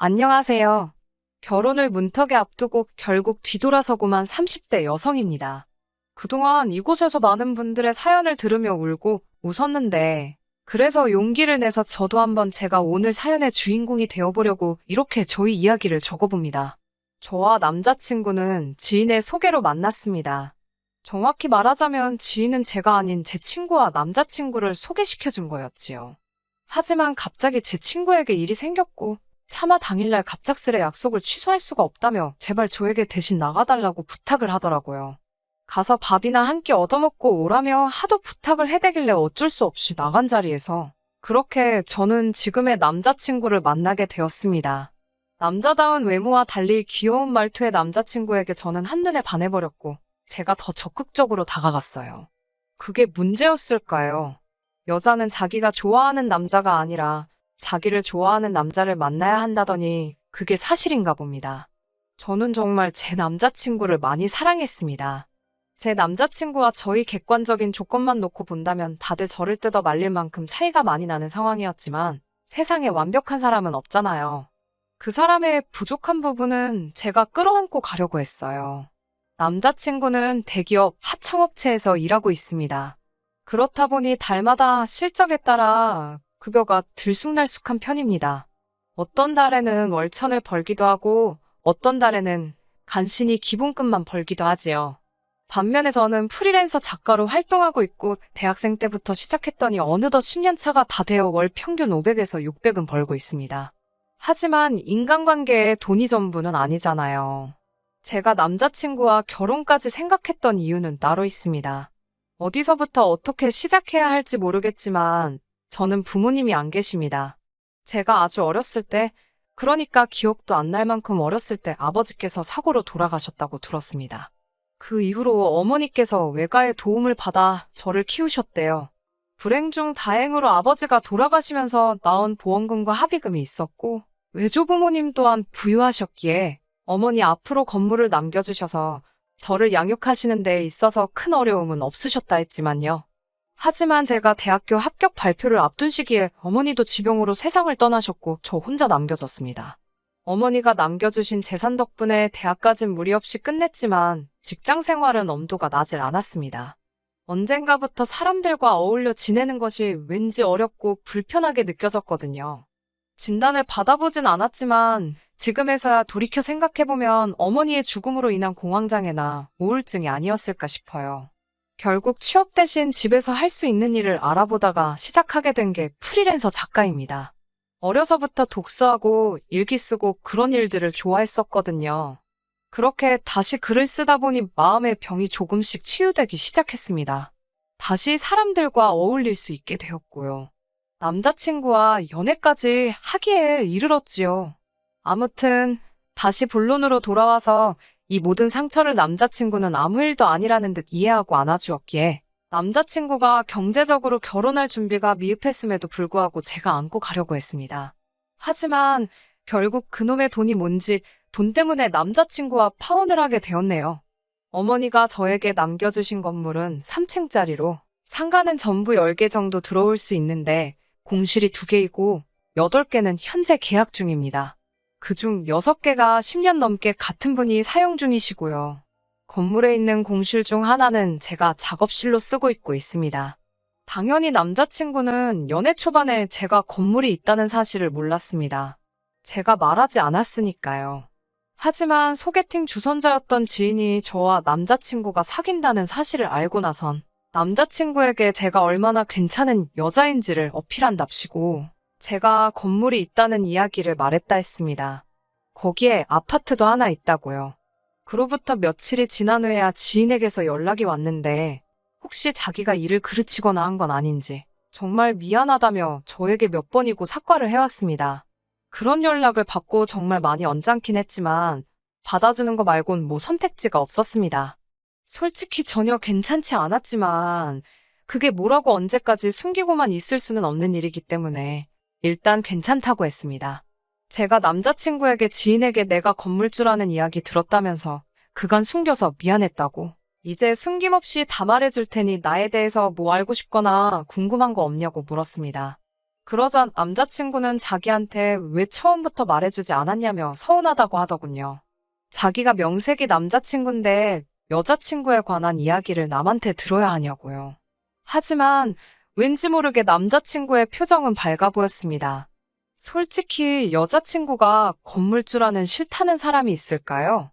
안녕하세요. 결혼을 문턱에 앞두고 결국 뒤돌아서고만 30대 여성입니다. 그동안 이곳에서 많은 분들의 사연을 들으며 울고 웃었는데, 그래서 용기를 내서 저도 한번 제가 오늘 사연의 주인공이 되어보려고 이렇게 저희 이야기를 적어봅니다. 저와 남자친구는 지인의 소개로 만났습니다. 정확히 말하자면 지인은 제가 아닌 제 친구와 남자친구를 소개시켜준 거였지요. 하지만 갑자기 제 친구에게 일이 생겼고, 차마 당일날 갑작스레 약속을 취소할 수가 없다며 제발 저에게 대신 나가달라고 부탁을 하더라고요. 가서 밥이나 한 끼 얻어먹고 오라며 하도 부탁을 해대길래 어쩔 수 없이 나간 자리에서 그렇게 저는 지금의 남자친구를 만나게 되었습니다. 남자다운 외모와 달리 귀여운 말투의 남자친구에게 저는 한눈에 반해버렸고 제가 더 적극적으로 다가갔어요. 그게 문제였을까요? 여자는 자기가 좋아하는 남자가 아니라 자기를 좋아하는 남자를 만나야 한다더니 그게 사실인가 봅니다. 저는 정말 제 남자친구를 많이 사랑했습니다. 제 남자친구와 저희 객관적인 조건만 놓고 본다면 다들 저를 뜯어 말릴 만큼 차이가 많이 나는 상황이었지만 세상에 완벽한 사람은 없잖아요. 그 사람의 부족한 부분은 제가 끌어안고 가려고 했어요. 남자친구는 대기업 하청업체에서 일하고 있습니다. 그렇다 보니 달마다 실적에 따라 급여가 들쑥날쑥한 편입니다. 어떤 달에는 월천을 벌기도 하고 어떤 달에는 간신히 기본급만 벌기도 하지요. 반면에 저는 프리랜서 작가로 활동하고 있고 대학생 때부터 시작했더니 어느덧 10년 차가 다 되어 월 평균 500에서 600은 벌고 있습니다. 하지만 인간관계에 돈이 전부는 아니잖아요. 제가 남자친구와 결혼까지 생각했던 이유는 따로 있습니다. 어디서부터 어떻게 시작해야 할지 모르겠지만 저는 부모님이 안 계십니다. 제가 아주 어렸을 때, 그러니까 기억도 안 날 만큼 어렸을 때 아버지께서 사고로 돌아가셨다고 들었습니다. 그 이후로 어머니께서 외가의 도움을 받아 저를 키우셨대요. 불행 중 다행으로 아버지가 돌아가시면서 나온 보험금과 합의금이 있었고, 외조부모님 또한 부유하셨기에 어머니 앞으로 건물을 남겨주셔서 저를 양육하시는 데 있어서 큰 어려움은 없으셨다 했지만요. 하지만 제가 대학교 합격 발표를 앞둔 시기에 어머니도 지병으로 세상을 떠나셨고 저 혼자 남겨졌습니다. 어머니가 남겨주신 재산 덕분에 대학까진 무리 없이 끝냈지만 직장 생활은 엄두가 나질 않았습니다. 언젠가부터 사람들과 어울려 지내는 것이 왠지 어렵고 불편하게 느껴졌거든요. 진단을 받아보진 않았지만 지금에서야 돌이켜 생각해보면 어머니의 죽음으로 인한 공황장애나 우울증이 아니었을까 싶어요. 결국 취업 대신 집에서 할 수 있는 일을 알아보다가 시작하게 된 게 프리랜서 작가입니다. 어려서부터 독서하고 일기 쓰고 그런 일들을 좋아했었거든요. 그렇게 다시 글을 쓰다 보니 마음의 병이 조금씩 치유되기 시작했습니다. 다시 사람들과 어울릴 수 있게 되었고요. 남자친구와 연애까지 하기에 이르렀지요. 아무튼 다시 본론으로 돌아와서 이 모든 상처를 남자친구는 아무 일도 아니라는 듯 이해하고 안아주었기에 남자친구가 경제적으로 결혼할 준비가 미흡했음에도 불구하고 제가 안고 가려고 했습니다. 하지만 결국 그놈의 돈이 뭔지 돈 때문에 남자친구와 파혼을 하게 되었네요. 어머니가 저에게 남겨주신 건물은 3층짜리로 상가는 전부 10개 정도 들어올 수 있는데 공실이 2개이고 8개는 현재 계약 중입니다. 그중 6개가 10년 넘게 같은 분이 사용 중이시고요. 건물에 있는 공실 중 하나는 제가 작업실로 쓰고 있습니다. 당연히 남자친구는 연애 초반에 제가 건물이 있다는 사실을 몰랐습니다. 제가 말하지 않았으니까요. 하지만 소개팅 주선자였던 지인이 저와 남자친구가 사귄다는 사실을 알고 나선 남자친구에게 제가 얼마나 괜찮은 여자인지를 어필한답시고 제가 건물이 있다는 이야기를 말했다 했습니다. 거기에 아파트도 하나 있다고요. 그로부터 며칠이 지난 후에야 지인에게서 연락이 왔는데 혹시 자기가 일을 그르치거나 한 건 아닌지 정말 미안하다며 저에게 몇 번이고 사과를 해왔습니다. 그런 연락을 받고 정말 많이 언짢긴 했지만 받아주는 거 말곤 뭐 선택지가 없었습니다. 솔직히 전혀 괜찮지 않았지만 그게 뭐라고 언제까지 숨기고만 있을 수는 없는 일이기 때문에 일단 괜찮다고 했습니다. 제가 남자친구에게 지인에게 내가 건물주라는 이야기 들었다면서 그간 숨겨서 미안했다고. 이제 숨김없이 다 말해줄 테니 나에 대해서 뭐 알고 싶거나 궁금한 거 없냐고 물었습니다. 그러자 남자친구는 자기한테 왜 처음부터 말해주지 않았냐며 서운하다고 하더군요. 자기가 명색이 남자친구인데 여자친구에 관한 이야기를 남한테 들어야 하냐고요. 하지만 왠지 모르게 남자친구의 표정은 밝아 보였습니다. 솔직히 여자친구가 건물주라는 싫다는 사람이 있을까요?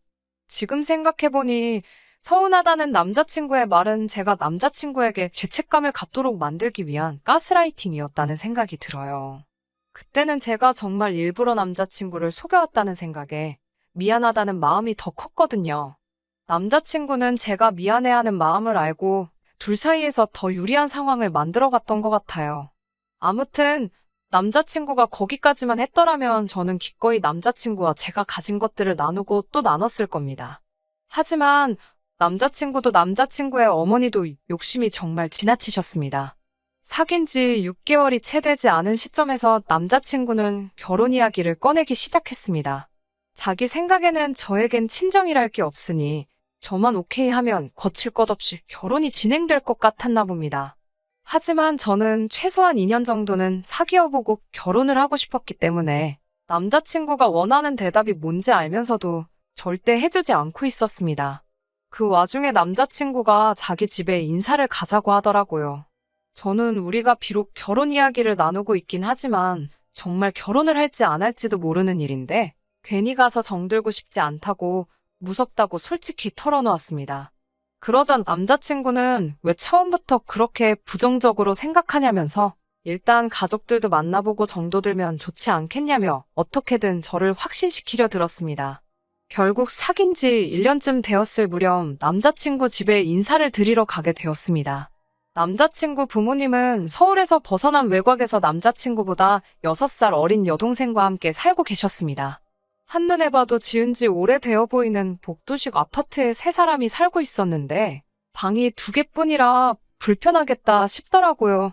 지금 생각해보니 서운하다는 남자친구의 말은 제가 남자친구에게 죄책감을 갖도록 만들기 위한 가스라이팅이었다는 생각이 들어요. 그때는 제가 정말 일부러 남자친구를 속여왔다는 생각에 미안하다는 마음이 더 컸거든요. 남자친구는 제가 미안해하는 마음을 알고 둘 사이에서 더 유리한 상황을 만들어갔던 것 같아요. 아무튼 남자친구가 거기까지만 했더라면 저는 기꺼이 남자친구와 제가 가진 것들을 나누고 또 나눴을 겁니다. 하지만 남자친구도 남자친구의 어머니도 욕심이 정말 지나치셨습니다. 사귄 지 6개월이 채 되지 않은 시점에서 남자친구는 결혼 이야기를 꺼내기 시작했습니다. 자기 생각에는 저에겐 친정이랄 게 없으니 저만 오케이 하면 거칠 것 없이 결혼이 진행될 것 같았나 봅니다. 하지만 저는 최소한 2년 정도는 사귀어보고 결혼을 하고 싶었기 때문에 남자친구가 원하는 대답이 뭔지 알면서도 절대 해주지 않고 있었습니다. 그 와중에 남자친구가 자기 집에 인사를 가자고 하더라고요. 저는 우리가 비록 결혼 이야기를 나누고 있긴 하지만 정말 결혼을 할지 안 할지도 모르는 일인데 괜히 가서 정들고 싶지 않다고 무섭다고 솔직히 털어놓았습니다. 그러자 남자친구는 왜 처음부터 그렇게 부정적으로 생각하냐면서 일단 가족들도 만나보고 정도 들면 좋지 않겠냐며 어떻게든 저를 확신시키려 들었습니다. 결국 사귄 지 1년쯤 되었을 무렵 남자친구 집에 인사를 드리러 가게 되었습니다. 남자친구 부모님은 서울에서 벗어난 외곽에서 남자친구보다 6살 어린 여동생과 함께 살고 계셨습니다. 한눈에 봐도 지은 지 오래되어 보이는 복도식 아파트에 3사람이 살고 있었는데 방이 2개뿐이라 불편하겠다 싶더라고요.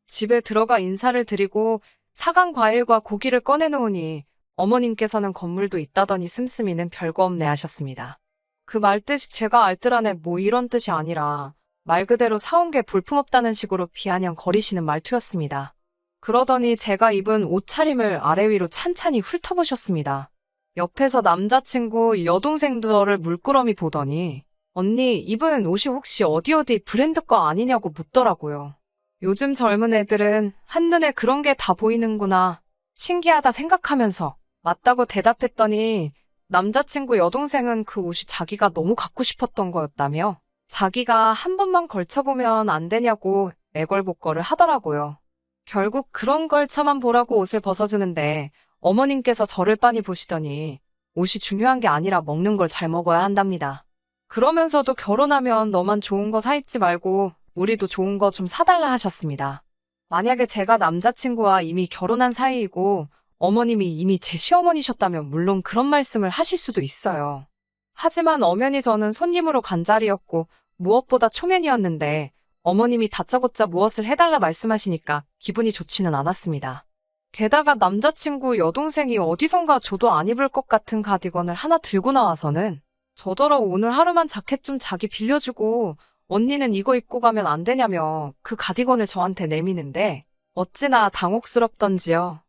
집에 들어가 인사를 드리고 사간 과일과 고기를 꺼내놓으니 어머님께서는 건물도 있다더니 씀씀이는 별거 없네 하셨습니다. 그 말뜻이 제가 알뜰하네 뭐 이런 뜻이 아니라 말 그대로 사온 게 볼품없다는 식으로 비아냥거리시는 말투였습니다. 그러더니 제가 입은 옷차림을 아래 위로 찬찬히 훑어보셨습니다. 옆에서 남자친구 여동생도 저를 물끄러미 보더니 언니 입은 옷이 혹시 어디 브랜드 거 아니냐고 묻더라고요. 요즘 젊은 애들은 한눈에 그런 게 다 보이는구나 신기하다 생각하면서 맞다고 대답했더니 남자친구 여동생은 그 옷이 자기가 너무 갖고 싶었던 거였다며 자기가 한 번만 걸쳐보면 안 되냐고 애걸복걸을 하더라고요. 결국 그런 걸쳐만 보라고 옷을 벗어주는데 어머님께서 저를 빤히 보시더니 옷이 중요한 게 아니라 먹는 걸 잘 먹어야 한답니다. 그러면서도 결혼하면 너만 좋은 거 사 입지 말고 우리도 좋은 거 좀 사달라 하셨습니다. 만약에 제가 남자친구와 이미 결혼한 사이이고 어머님이 이미 제 시어머니셨다면 물론 그런 말씀을 하실 수도 있어요. 하지만 엄연히 저는 손님으로 간 자리였고 무엇보다 초면이었는데 어머님이 다짜고짜 무엇을 해달라 말씀하시니까 기분이 좋지는 않았습니다. 게다가 남자친구 여동생이 어디선가 저도 안 입을 것 같은 가디건을 하나 들고 나와서는 저더러 오늘 하루만 자켓 좀 자기 빌려주고 언니는 이거 입고 가면 안 되냐며 그 가디건을 저한테 내미는데 어찌나 당혹스럽던지요.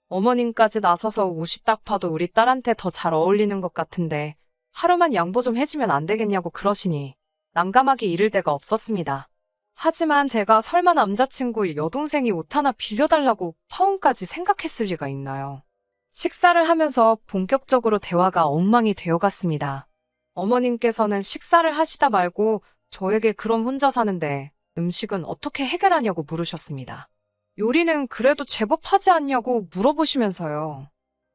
어머님까지 나서서 옷이 딱 봐도 우리 딸한테 더 잘 어울리는 것 같은데 하루만 양보 좀 해주면 안 되겠냐고 그러시니 난감하게 이를 데가 없었습니다. 하지만 제가 설마 남자친구 여동생이 옷 하나 빌려달라고 파혼까지 생각했을 리가 있나요? 식사를 하면서 본격적으로 대화가 엉망이 되어갔습니다. 어머님께서는 식사를 하시다 말고 저에게 그럼 혼자 사는데 음식은 어떻게 해결하냐고 물으셨습니다. 요리는 그래도 제법 하지 않냐고 물어보시면서요.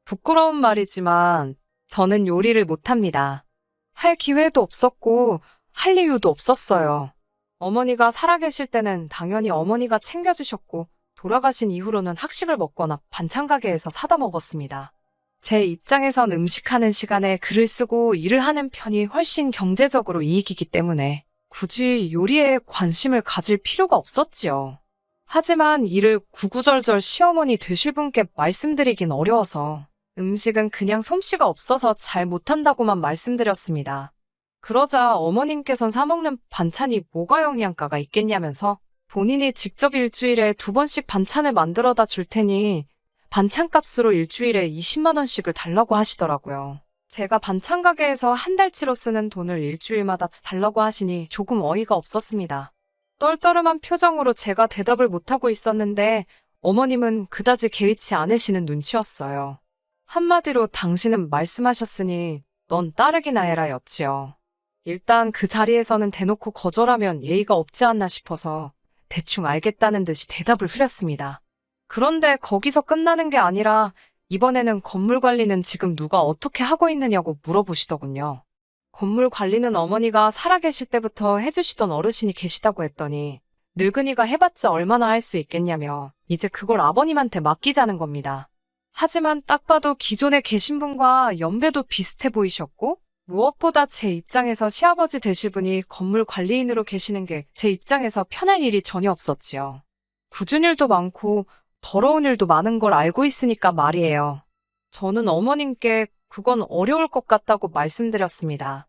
부끄러운 말이지만 저는 요리를 못합니다. 할 기회도 없었고 할 이유도 없었어요. 어머니가 살아계실 때는 당연히 어머니가 챙겨주셨고 돌아가신 이후로는 학식을 먹거나 반찬 가게에서 사다 먹었습니다. 제 입장에선 음식하는 시간에 글을 쓰고 일을 하는 편이 훨씬 경제적으로 이익이기 때문에 굳이 요리에 관심을 가질 필요가 없었지요. 하지만 이를 구구절절 시어머니 되실 분께 말씀드리긴 어려워서 음식은 그냥 솜씨가 없어서 잘 못한다고만 말씀드렸습니다. 그러자 어머님께선 사먹는 반찬이 뭐가 영양가가 있겠냐면서 본인이 직접 일주일에 2번씩 반찬을 만들어다 줄 테니 반찬값으로 일주일에 20만 원씩을 달라고 하시더라고요. 제가 반찬 가게에서 한 달치로 쓰는 돈을 일주일마다 달라고 하시니 조금 어이가 없었습니다. 떨떠름한 표정으로 제가 대답을 못하고 있었는데 어머님은 그다지 개의치 않으시는 눈치였어요. 한마디로 당신은 말씀하셨으니 넌 따르기나 해라 였지요. 일단 그 자리에서는 대놓고 거절하면 예의가 없지 않나 싶어서 대충 알겠다는 듯이 대답을 흐렸습니다. 그런데 거기서 끝나는 게 아니라 이번에는 건물 관리는 지금 누가 어떻게 하고 있느냐고 물어보시더군요. 건물 관리는 어머니가 살아계실 때부터 해주시던 어르신이 계시다고 했더니 늙은이가 해봤자 얼마나 할 수 있겠냐며 이제 그걸 아버님한테 맡기자는 겁니다. 하지만 딱 봐도 기존에 계신 분과 연배도 비슷해 보이셨고 무엇보다 제 입장에서 시아버지 되실 분이 건물 관리인으로 계시는 게 제 입장에서 편할 일이 전혀 없었지요. 굳은 일도 많고 더러운 일도 많은 걸 알고 있으니까 말이에요. 저는 어머님께 그건 어려울 것 같다고 말씀드렸습니다.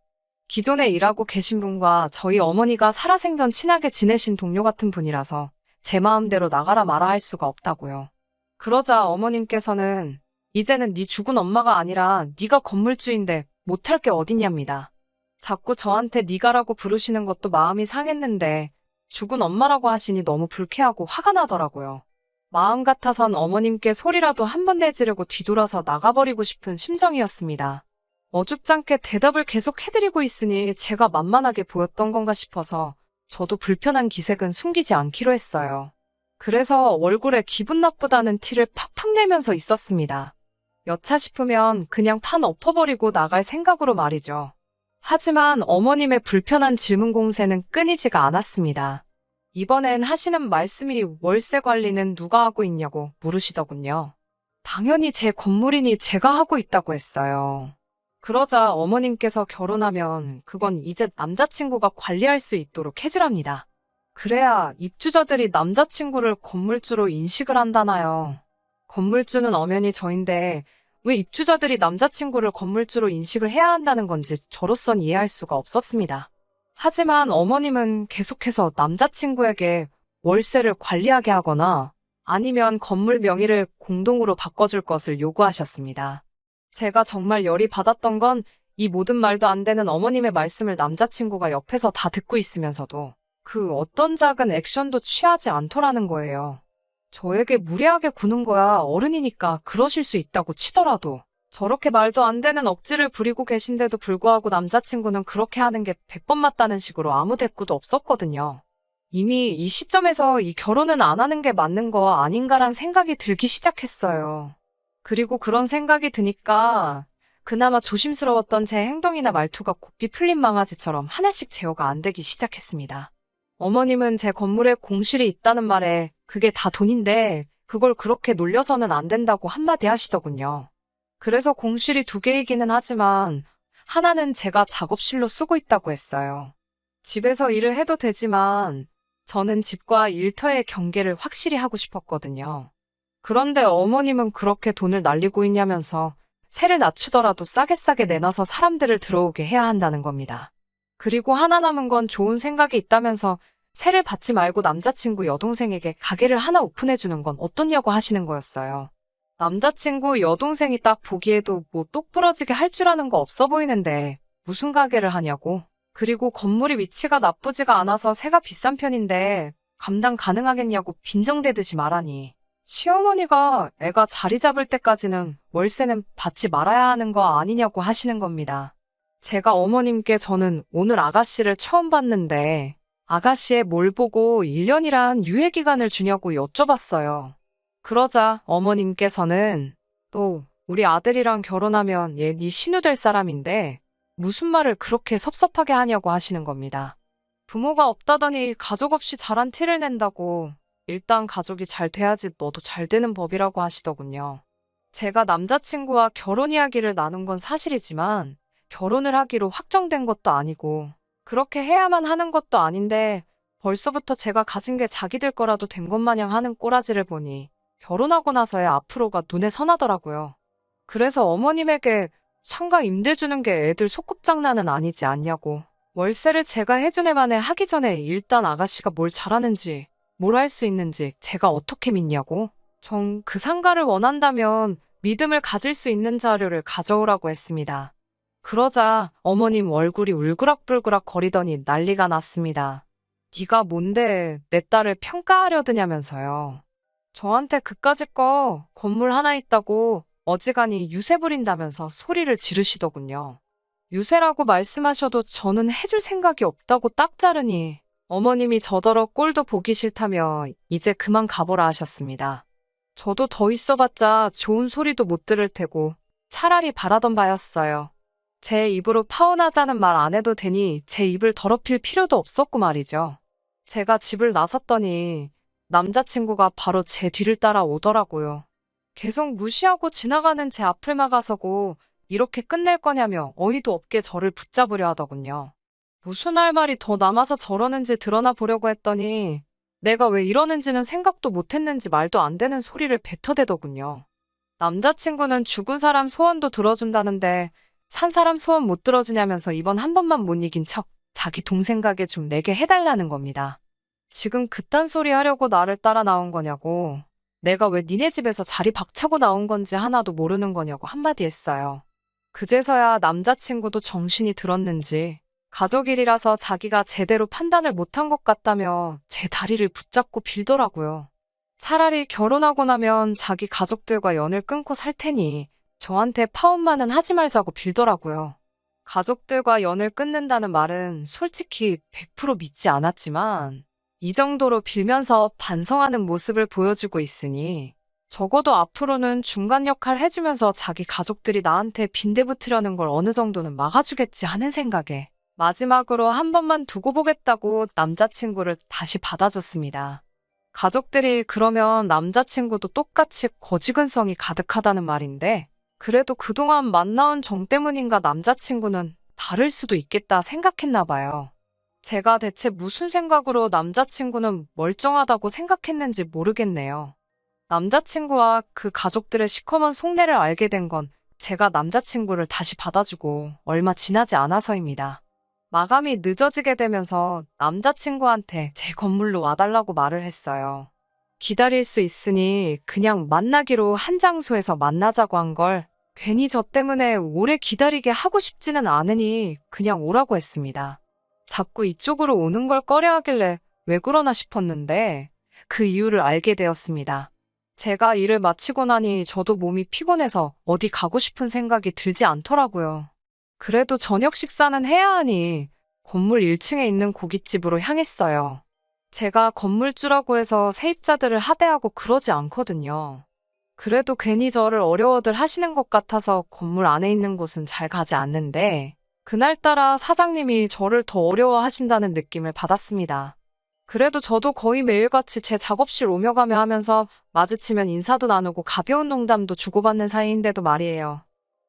기존에 일하고 계신 분과 저희 어머니가 살아생전 친하게 지내신 동료 같은 분이라서 제 마음대로 나가라 마라 할 수가 없다고요. 그러자 어머님께서는 이제는 네 죽은 엄마가 아니라 네가 건물주인데 못할 게 어딨냐입니다. 자꾸 저한테 네가라고 부르시는 것도 마음이 상했는데 죽은 엄마라고 하시니 너무 불쾌하고 화가 나더라고요. 마음 같아선 어머님께 소리라도 한 번 내지르고 뒤돌아서 나가버리고 싶은 심정이었습니다. 어줍잖게 대답을 계속 해드리고 있으니 제가 만만하게 보였던 건가 싶어서 저도 불편한 기색은 숨기지 않기로 했어요. 그래서 얼굴에 기분 나쁘다는 티를 팍팍 내면서 있었습니다. 여차 싶으면 그냥 판 엎어버리고 나갈 생각으로 말이죠. 하지만 어머님의 불편한 질문 공세는 끊이지가 않았습니다. 이번엔 하시는 말씀이 월세 관리는 누가 하고 있냐고 물으시더군요. 당연히 제 건물이니 제가 하고 있다고 했어요. 그러자 어머님께서 결혼하면 그건 이제 남자친구가 관리할 수 있도록 해주랍니다. 그래야 입주자들이 남자친구를 건물주로 인식을 한다나요. 건물주는 엄연히 저인데 왜 입주자들이 남자친구를 건물주로 인식을 해야 한다는 건지 저로선 이해할 수가 없었습니다. 하지만 어머님은 계속해서 남자친구에게 월세를 관리하게 하거나 아니면 건물 명의를 공동으로 바꿔줄 것을 요구하셨습니다. 제가 정말 열이 받았던 건 이 모든 말도 안 되는 어머님의 말씀을 남자친구가 옆에서 다 듣고 있으면서도 그 어떤 작은 액션도 취하지 않더라는 거예요. 저에게 무례하게 구는 거야 어른이니까 그러실 수 있다고 치더라도 저렇게 말도 안 되는 억지를 부리고 계신데도 불구하고 남자친구는 그렇게 하는 게 100번 맞다는 식으로 아무 대꾸도 없었거든요. 이미 이 시점에서 이 결혼은 안 하는 게 맞는 거 아닌가란 생각이 들기 시작했어요. 그리고 그런 생각이 드니까 그나마 조심스러웠던 제 행동이나 말투가 고삐 풀린 망아지처럼 하나씩 제어가 안 되기 시작했습니다. 어머님은 제 건물에 공실이 있다는 말에 그게 다 돈인데 그걸 그렇게 놀려서는 안 된다고 한마디 하시더군요. 그래서 공실이 2개이기는 하지만 하나는 제가 작업실로 쓰고 있다고 했어요. 집에서 일을 해도 되지만 저는 집과 일터의 경계를 확실히 하고 싶었거든요. 그런데 어머님은 그렇게 돈을 날리고 있냐면서 세를 낮추더라도 싸게 내놔서 사람들을 들어오게 해야 한다는 겁니다. 그리고 하나 남은 건 좋은 생각이 있다면서 세를 받지 말고 남자친구 여동생에게 가게를 하나 오픈해주는 건 어떻냐고 하시는 거였어요. 남자친구 여동생이 딱 보기에도 뭐 똑부러지게 할 줄 아는 거 없어 보이는데 무슨 가게를 하냐고. 그리고 건물이 위치가 나쁘지가 않아서 세가 비싼 편인데 감당 가능하겠냐고 빈정대듯이 말하니 시어머니가 애가 자리 잡을 때까지는 월세는 받지 말아야 하는 거 아니냐고 하시는 겁니다. 제가 어머님께 저는 오늘 아가씨를 처음 봤는데 아가씨의 뭘 보고 1년이란 유예기간을 주냐고 여쭤봤어요. 그러자 어머님께서는 또 우리 아들이랑 결혼하면 얘 네 신우 될 사람인데 무슨 말을 그렇게 섭섭하게 하냐고 하시는 겁니다. 부모가 없다더니 가족 없이 자란 티를 낸다고 일단 가족이 잘 돼야지 너도 잘 되는 법이라고 하시더군요. 제가 남자친구와 결혼 이야기를 나눈 건 사실이지만 결혼을 하기로 확정된 것도 아니고 그렇게 해야만 하는 것도 아닌데 벌써부터 제가 가진 게 자기들 거라도 된 것 마냥 하는 꼬라지를 보니 결혼하고 나서야 앞으로가 눈에 선하더라고요. 그래서 어머님에게 상가 임대 주는 게 애들 소꿉장난은 아니지 않냐고 월세를 제가 해준 애만에 하기 전에 일단 아가씨가 뭘 잘하는지 뭘 할 수 있는지 제가 어떻게 믿냐고? 전 그 상가를 원한다면 믿음을 가질 수 있는 자료를 가져오라고 했습니다. 그러자 어머님 얼굴이 울그락불그락 거리더니 난리가 났습니다. 네가 뭔데 내 딸을 평가하려 드냐면서요. 저한테 그까짓 거 건물 하나 있다고 어지간히 유세 부린다면서 소리를 지르시더군요. 유세라고 말씀하셔도 저는 해줄 생각이 없다고 딱 자르니 어머님이 저더러 꼴도 보기 싫다며 이제 그만 가보라 하셨습니다. 저도 더 있어봤자 좋은 소리도 못 들을 테고 차라리 바라던 바였어요. 제 입으로 파혼하자는 말 안 해도 되니 제 입을 더럽힐 필요도 없었고 말이죠. 제가 집을 나섰더니 남자친구가 바로 제 뒤를 따라 오더라고요. 계속 무시하고 지나가는 제 앞을 막아서고 이렇게 끝낼 거냐며 어이도 없게 저를 붙잡으려 하더군요. 무슨 할 말이 더 남아서 저러는지 드러나 보려고 했더니 내가 왜 이러는지는 생각도 못했는지 말도 안 되는 소리를 뱉어대더군요. 남자친구는 죽은 사람 소원도 들어준다는데 산 사람 소원 못 들어주냐면서 이번 한 번만 못 이긴 척 자기 동생 가게 좀 내게 해달라는 겁니다. 지금 그딴 소리 하려고 나를 따라 나온 거냐고, 내가 왜 니네 집에서 자리 박차고 나온 건지 하나도 모르는 거냐고 한마디 했어요. 그제서야 남자친구도 정신이 들었는지 가족 일이라서 자기가 제대로 판단을 못한 것 같다며 제 다리를 붙잡고 빌더라고요. 차라리 결혼하고 나면 자기 가족들과 연을 끊고 살 테니 저한테 파혼만은 하지 말자고 빌더라고요. 가족들과 연을 끊는다는 말은 솔직히 100% 믿지 않았지만 이 정도로 빌면서 반성하는 모습을 보여주고 있으니 적어도 앞으로는 중간 역할 해주면서 자기 가족들이 나한테 빈대붙으려는 걸 어느 정도는 막아주겠지 하는 생각에 마지막으로 한 번만 두고 보겠다고 남자친구를 다시 받아줬습니다. 가족들이 그러면 남자친구도 똑같이 거지근성이 가득하다는 말인데 그래도 그동안 만나온 정 때문인가 남자친구는 다를 수도 있겠다 생각했나 봐요. 제가 대체 무슨 생각으로 남자친구는 멀쩡하다고 생각했는지 모르겠네요. 남자친구와 그 가족들의 시커먼 속내를 알게 된 건 제가 남자친구를 다시 받아주고 얼마 지나지 않아서입니다. 마감이 늦어지게 되면서 남자친구한테 제 건물로 와달라고 말을 했어요. 기다릴 수 있으니 그냥 만나기로 한 장소에서 만나자고 한 걸 괜히 저 때문에 오래 기다리게 하고 싶지는 않으니 그냥 오라고 했습니다. 자꾸 이쪽으로 오는 걸 꺼려하길래 왜 그러나 싶었는데 그 이유를 알게 되었습니다. 제가 일을 마치고 나니 저도 몸이 피곤해서 어디 가고 싶은 생각이 들지 않더라고요. 그래도 저녁 식사는 해야 하니 건물 1층에 있는 고깃집으로 향했어요. 제가 건물주라고 해서 세입자들을 하대하고 그러지 않거든요. 그래도 괜히 저를 어려워들 하시는 것 같아서 건물 안에 있는 곳은 잘 가지 않는데 그날따라 사장님이 저를 더 어려워하신다는 느낌을 받았습니다. 그래도 저도 거의 매일같이 제 작업실 오며 가며 하면서 마주치면 인사도 나누고 가벼운 농담도 주고받는 사이인데도 말이에요.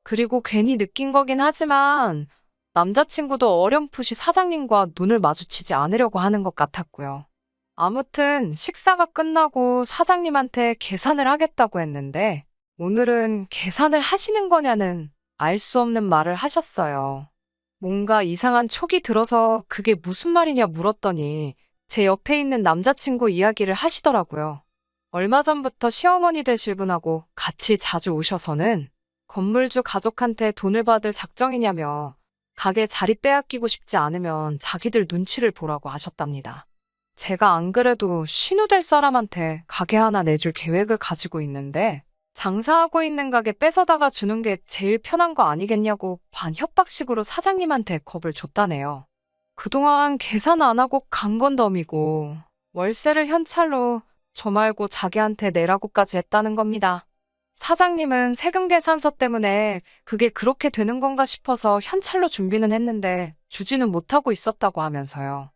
그리고 괜히 느낀 거긴 하지만 남자친구도 어렴풋이 사장님과 눈을 마주치지 않으려고 하는 것 같았고요. 아무튼 식사가 끝나고 사장님한테 계산을 하겠다고 했는데 오늘은 계산을 하시는 거냐는 알 수 없는 말을 하셨어요. 뭔가 이상한 촉이 들어서 그게 무슨 말이냐 물었더니 제 옆에 있는 남자친구 이야기를 하시더라고요. 얼마 전부터 시어머니 되실 분하고 같이 자주 오셔서는 건물주 가족한테 돈을 받을 작정이냐며 가게 자리 빼앗기고 싶지 않으면 자기들 눈치를 보라고 하셨답니다. 제가 안 그래도 신우될 사람한테 가게 하나 내줄 계획을 가지고 있는데 장사하고 있는 가게 뺏어다가 주는 게 제일 편한 거 아니겠냐고 반협박식으로 사장님한테 겁을 줬다네요. 그동안 계산 안 하고 간 건 덤이고 월세를 현찰로 저 말고 자기한테 내라고까지 했다는 겁니다. 사장님은 세금 계산서 때문에 그게 그렇게 되는 건가 싶어서 현찰로 준비는 했는데 주지는 못하고 있었다고 하면서요.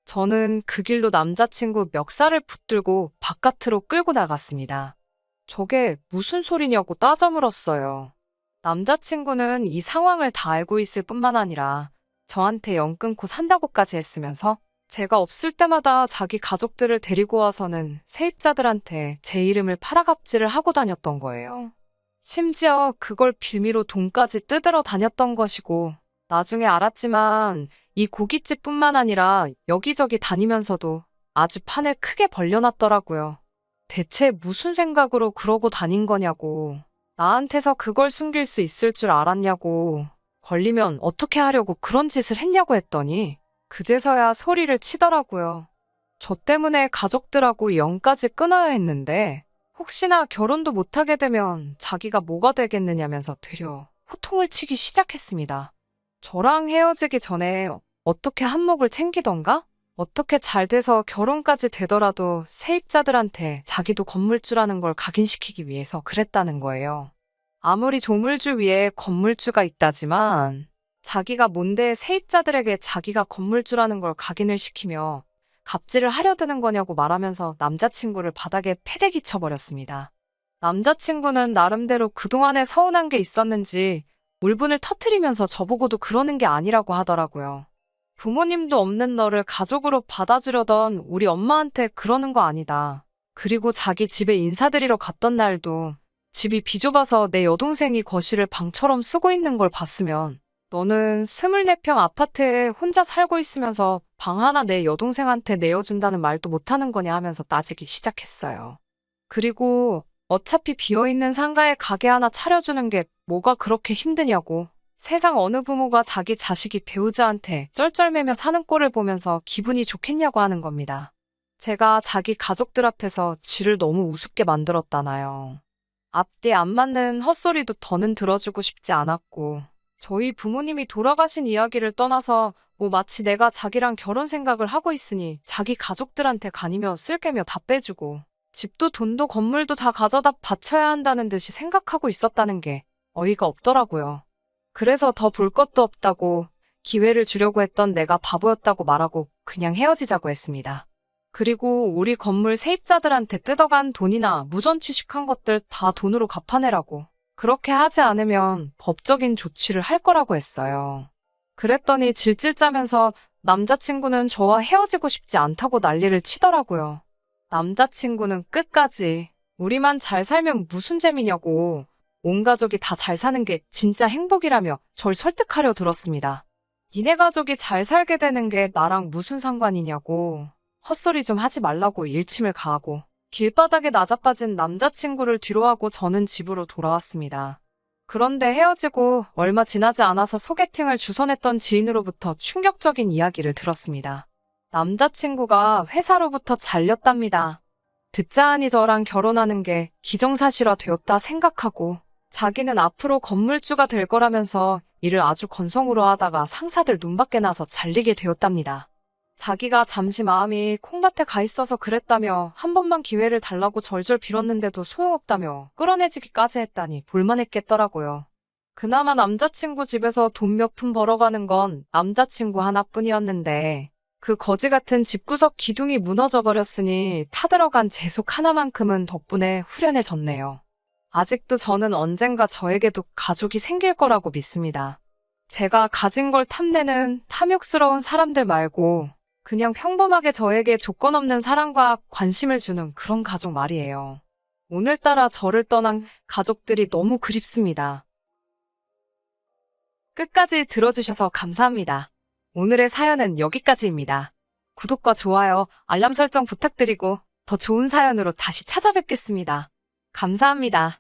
저는 그 길로 남자친구 멱살을 붙들고 바깥으로 끌고 나갔습니다. 저게 무슨 소리냐고 따져 물었어요. 남자친구는 이 상황을 다 알고 있을 뿐만 아니라 저한테 연 끊고 산다고까지 했으면서 제가 없을 때마다 자기 가족들을 데리고 와서는 세입자들한테 제 이름을 팔아갑질을 하고 다녔던 거예요. 심지어 그걸 빌미로 돈까지 뜯으러 다녔던 것이고 나중에 알았지만 이 고깃집뿐만 아니라 여기저기 다니면서도 아주 판을 크게 벌려놨더라고요. 대체 무슨 생각으로 그러고 다닌 거냐고. 나한테서 그걸 숨길 수 있을 줄 알았냐고. 걸리면 어떻게 하려고 그런 짓을 했냐고 했더니 그제서야 소리를 치더라고요. 저 때문에 가족들하고 연까지 끊어야 했는데 혹시나 결혼도 못하게 되면 자기가 뭐가 되겠느냐면서 되려 호통을 치기 시작했습니다. 저랑 헤어지기 전에 어떻게 한몫을 챙기던가? 어떻게 잘 돼서 결혼까지 되더라도 세입자들한테 자기도 건물주라는 걸 각인시키기 위해서 그랬다는 거예요. 아무리 조물주 위에 건물주가 있다지만 자기가 뭔데 세입자들에게 자기가 건물주라는 걸 각인을 시키며 갑질을 하려 드는 거냐고 말하면서 남자친구를 바닥에 패대기 쳐버렸습니다. 남자친구는 나름대로 그동안에 서운한 게 있었는지 울분을 터트리면서 저보고도 그러는 게 아니라고 하더라고요. 부모님도 없는 너를 가족으로 받아주려던 우리 엄마한테 그러는 거 아니다. 그리고 자기 집에 인사드리러 갔던 날도 집이 비좁아서 내 여동생이 거실을 방처럼 쓰고 있는 걸 봤으면 너는 24평 아파트에 혼자 살고 있으면서 방 하나 내 여동생한테 내어준다는 말도 못하는 거냐 하면서 따지기 시작했어요. 그리고 어차피 비어있는 상가에 가게 하나 차려주는 게 뭐가 그렇게 힘드냐고. 세상 어느 부모가 자기 자식이 배우자한테 쩔쩔매며 사는 꼴을 보면서 기분이 좋겠냐고 하는 겁니다. 제가 자기 가족들 앞에서 지를 너무 우습게 만들었다나요. 앞뒤 안 맞는 헛소리도 더는 들어주고 싶지 않았고 저희 부모님이 돌아가신 이야기를 떠나서 뭐 마치 내가 자기랑 결혼 생각을 하고 있으니 자기 가족들한테 간이며 쓸개며 다 빼주고 집도 돈도 건물도 다 가져다 바쳐야 한다는 듯이 생각하고 있었다는 게 어이가 없더라고요. 그래서 더 볼 것도 없다고 기회를 주려고 했던 내가 바보였다고 말하고 그냥 헤어지자고 했습니다. 그리고 우리 건물 세입자들한테 뜯어간 돈이나 무전 취식한 것들 다 돈으로 갚아내라고. 그렇게 하지 않으면 법적인 조치를 할 거라고 했어요. 그랬더니 질질 짜면서 남자친구는 저와 헤어지고 싶지 않다고 난리를 치더라고요. 남자친구는 끝까지 우리만 잘 살면 무슨 재미냐고 온 가족이 다 잘 사는 게 진짜 행복이라며 절 설득하려 들었습니다. 니네 가족이 잘 살게 되는 게 나랑 무슨 상관이냐고 헛소리 좀 하지 말라고 일침을 가하고 길바닥에 나자빠진 남자친구를 뒤로하고 저는 집으로 돌아왔습니다. 그런데 헤어지고 얼마 지나지 않아서 소개팅을 주선했던 지인으로부터 충격적인 이야기를 들었습니다. 남자친구가 회사로부터 잘렸답니다. 듣자 하니 저랑 결혼하는 게 기정사실화 되었다 생각하고 자기는 앞으로 건물주가 될 거라면서 일을 아주 건성으로 하다가 상사들 눈밖에 나서 잘리게 되었답니다. 자기가 잠시 마음이 콩밭에 가 있어서 그랬다며 한 번만 기회를 달라고 절절 빌었는데도 소용없다며 끌어내지기까지 했다니 볼만했겠더라고요. 그나마 남자친구 집에서 돈 몇 푼 벌어가는 건 남자친구 하나뿐이었는데 그 거지 같은 집구석 기둥이 무너져 버렸으니 타들어간 재속 하나만큼은 덕분에 후련해졌네요. 아직도 저는 언젠가 저에게도 가족이 생길 거라고 믿습니다. 제가 가진 걸 탐내는 탐욕스러운 사람들 말고 그냥 평범하게 저에게 조건 없는 사랑과 관심을 주는 그런 가족 말이에요. 오늘따라 저를 떠난 가족들이 너무 그립습니다. 끝까지 들어주셔서 감사합니다. 오늘의 사연은 여기까지입니다. 구독과 좋아요, 알람 설정 부탁드리고 더 좋은 사연으로 다시 찾아뵙겠습니다. 감사합니다.